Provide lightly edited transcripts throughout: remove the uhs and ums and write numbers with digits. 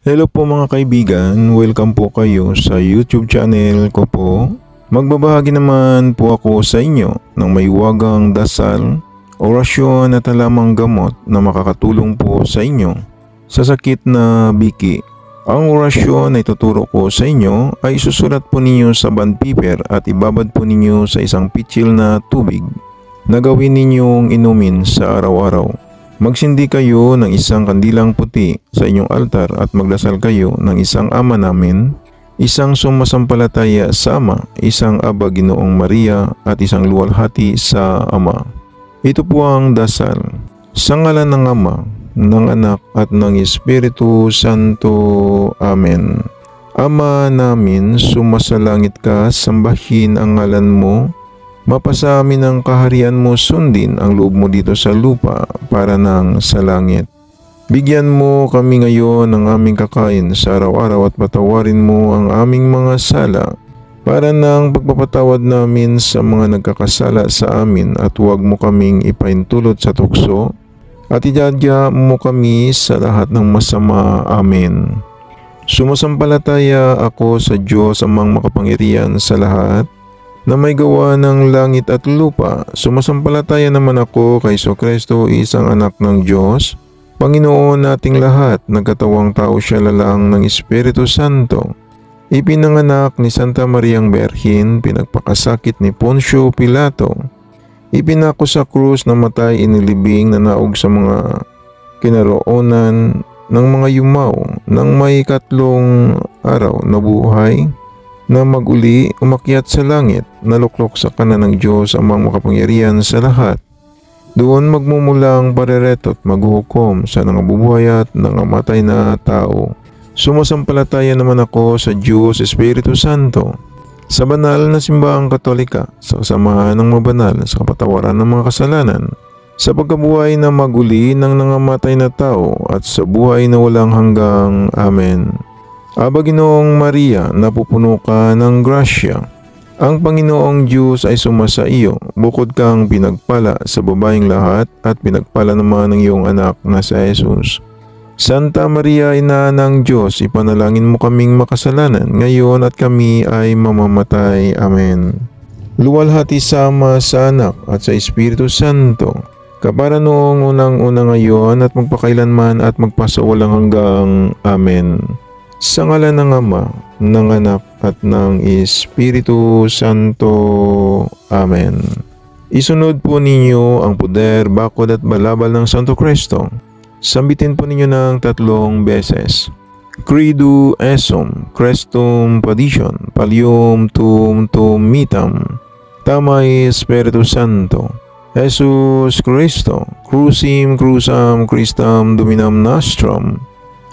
Hello po mga kaibigan, welcome po kayo sa YouTube channel ko po. Magbabahagi naman po ako sa inyo ng may wagang dasal, orasyon at halamang gamot na makakatulong po sa inyo sa sakit na biki. Ang orasyon na ituturo ko sa inyo ay isusulat po ninyo sa bond paper at ibabad po ninyo sa isang pitsil na tubig na gawin ninyong inumin sa araw-araw. Magsindi kayo ng isang kandilang puti sa inyong altar at magdasal kayo ng isang Ama namin, isang sumasampalataya sa Ama, isang Aba Ginoong Maria at isang luwalhati sa Ama. Ito po ang dasal. Sa ngalan ng Ama, ng Anak at ng Espiritu Santo. Amen. Ama namin, sumasalangit ka, sambahin ang ngalan mo. Mapasa amin ang kaharian mo, sundin ang loob mo dito sa lupa para nang sa langit. Bigyan mo kami ngayon ng aming kakain sa araw-araw at patawarin mo ang aming mga sala para nang pagpapatawad namin sa mga nagkakasala sa amin at huwag mo kaming ipaintulot sa tukso at idadya mo kami sa lahat ng masama. Amen. Sumasampalataya ako sa Diyos amang makapangyarihan sa lahat na may gawa ng langit at lupa. Sumasampalataya naman ako kay Jesucristo, isang anak ng Diyos, Panginoon nating lahat, nagkatawang tao siya lalang ng Espiritu Santo. Ipinanganak ni Santa Mariang Berhin, pinagpakasakit ni Poncio Pilato. Ipinako sa krus, namatay, inilibing, nanaog sa mga kinaroonan ng mga yumaw, nang may 3 araw na buhay, na maguli, umakyat sa langit, naluklok sa kanan ng Diyos amang makapangyarihan sa lahat. Doon magmumulang parereto't maghuhukom sa nangabubuhay at nangamatay na tao. Sumasampalataya naman ako sa Diyos Espiritu Santo, sa banal na simbahang Katolika, sa kasamahan ng mabanal, sa kapatawaran ng mga kasalanan, sa pagkabuhay na maguli ng nangamatay na tao at sa buhay na walang hanggang. Amen. Aba Ginoong Maria, napupuno ka ng grasya. Ang Panginoong Diyos ay sumasa iyo, bukod kang pinagpala sa babaeng lahat at pinagpala naman ng iyong anak na si Jesus. Santa Maria, Ina ng Diyos, ipanalangin mo kaming makasalanan, ngayon at kami ay mamamatay. Amen. Luwalhati sa Ama, sa Anak at sa Espiritu Santo, kapara noong unang-una ngayon at magpakailanman at magpasawalang hanggang. Amen. Sa ngalan ng Ama, ng Anak at ng Espiritu Santo. Amen. Isunod po ninyo ang puder, bakod at balabal ng Santo Cristo. Sambitin po ninyo ng 3 beses. Credo Essum, Crestum Padition, Pallium Tum Mitam, Tamay Espiritu Santo, Jesus Cristo, Crucim Crusam Christam Dominam Nostrum,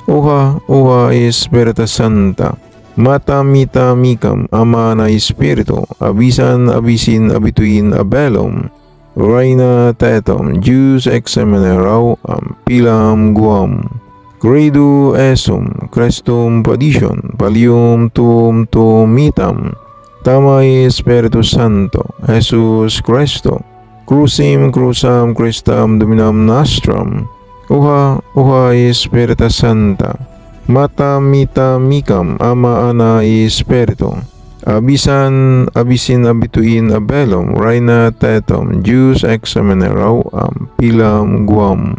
Uha Espirita Santa, Mata Mita Mikam, Ama na Espiritu, Abisan Abisin Abituin Abelum, Reina Tetum, Jus Exemeneraw, Pilam Guam, Credo Essum, Crestum Padition, Pallium Tum Mitam, Tamay Espiritu Santo, Jesus Cristo, Crucim Crusam Christam Dominam Nostrum, Uha Espirita Santa, Mata Mita Mikam, Ama Ana Espiritu, Abisan Abisin Abituin Abelum, Reina Tetum, Jus Exemeneraw, Pilam Guam,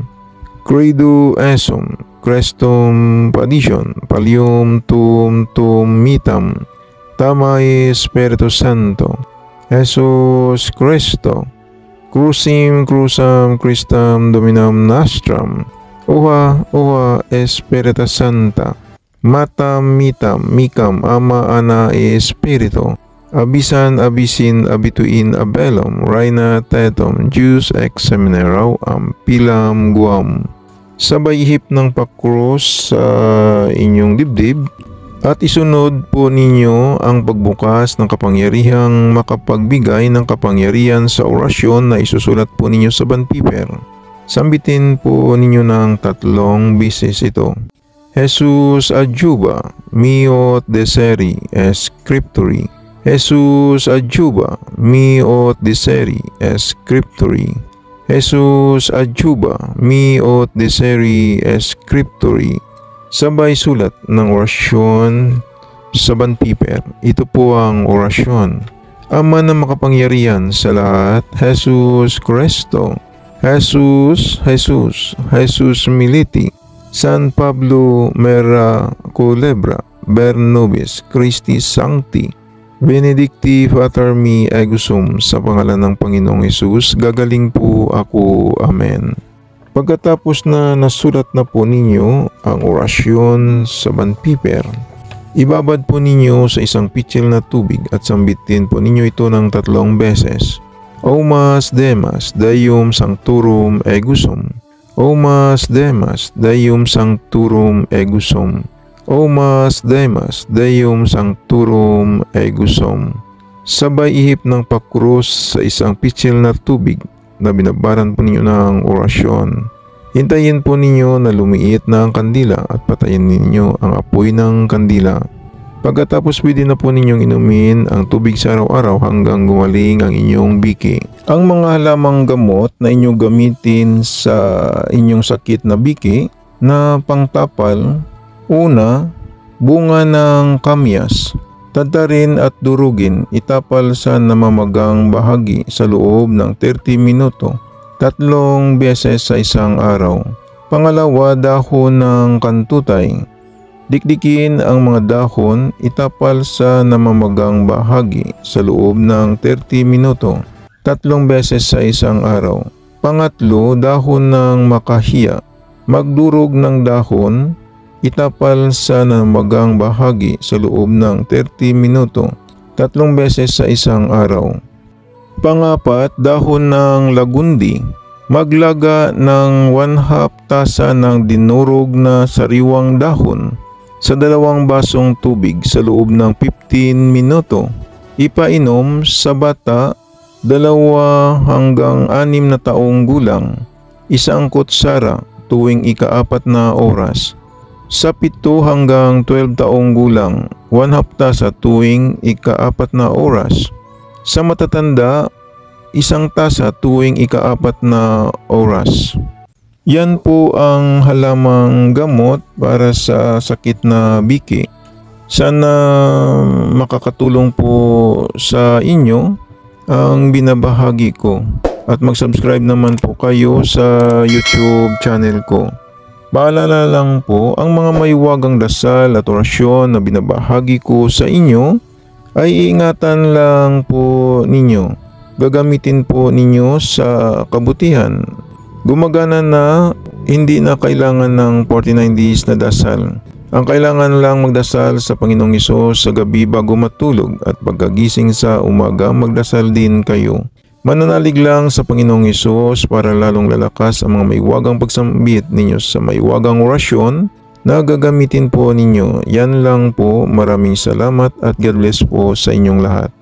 Credo Essum, Crestum Padition, Pallium Tum Mitam, Tamay Espiritu Santo, Jesus Cristo, Crucim Crusam Christam Dominam Nostrum, Uha Espirita Santa, Mata Mita Mikam, Ama Ana Espiritu, Abisan Abisin Abituin Abelum, Reina Tetum, Jus Exemeneraw, Pilam Guam. Sabay ihip ng pakrus sa inyong dibdib at isunod po ninyo ang pagbukas ng kapangyarihang makapagbigay ng kapangyarihan sa orasyon na isusulat po ninyo sa bond paper. Sambitin po ninyo ng 3 beses ito. Jesus adjuba, miot deseri scripturi. Jesus adjuba, miot deseri scripturi. Jesus adjuba, miot deseri scripturi. Sabay sulat ng orasyon sa bandpiper. Ito po ang orasyon. Ama na makapangyarihan sa lahat, Jesus Cristo, Jesus, Jesus, Jesus Militi, San Pablo Mera Culebra, Bernobis, Christi Sancti, Benedicti Pater mi Egusum, sa pangalan ng Panginoong Hesus, gagaling po ako. Amen. Pagkatapos na nasulat na po ninyo ang orasyon sa bandpiper, ibabad po ninyo sa isang pitsil na tubig at sambitin po ninyo ito ng 3 beses. Omas Demas Deum Sanctorum Egusum, Omas Demas Deum Sanctorum Egusum, Omas Demas Deum Sanctorum Egusum. Sabay ihip ng pakrus sa isang pitsil na tubig na binabaran po ninyo ng orasyon. Hintayin po ninyo na lumiit na ang kandila at patayin ninyo ang apoy ng kandila. Pagkatapos pwede na po ninyong inumin ang tubig sa araw-araw hanggang gumaling ang inyong biki. Ang mga halamang gamot na inyong gamitin sa inyong sakit na biki na pangtapal, una, bunga ng kamyas. Tadtarin at durugin, itapal sa namamagang bahagi sa loob ng 30 minuto, 3 beses sa isang araw. Pangalawa, dahon ng kantutay. Dikdikin ang mga dahon, itapal sa namamagang bahagi sa loob ng 30 minuto, 3 beses sa isang araw. Pangatlo, dahon ng makahiya. Magdurog ng dahon, itapal sa namamagang bahagi sa loob ng 30 minuto, 3 beses sa isang araw. Pangapat, dahon ng lagundi. Maglaga ng 1/2 tasa ng dinurog na sariwang dahon sa 2 basong tubig sa loob ng 15 minuto. Ipainom sa bata 2 hanggang 6 na taong gulang, 1 kutsara tuwing ika-4 na oras. Sa 7 hanggang 12 taong gulang, 1/2 tasa tuwing ika-4 na oras. Sa matatanda, 1 tasa tuwing ika-4 na oras. Yan po ang halamang gamot para sa sakit na biki. Sana makakatulong po sa inyo ang binabahagi ko. At mag-subscribe naman po kayo sa YouTube channel ko. Paalala lang po, ang mga maiwagang dasal at orasyon na binabahagi ko sa inyo ay iingatan lang po ninyo. Gagamitin po ninyo sa kabutihan. Gumagana na, hindi na kailangan ng 49 days na dasal. Ang kailangan lang magdasal sa Panginoong Hesus sa gabi bago matulog at pagkagising sa umaga magdasal din kayo. Mananalig lang sa Panginoong Hesus para lalong lalakas ang mga maiwagang pagsambit ninyo sa maiwagang orasyon na gagamitin po ninyo. Yan lang po. Maraming salamat at God bless po sa inyong lahat.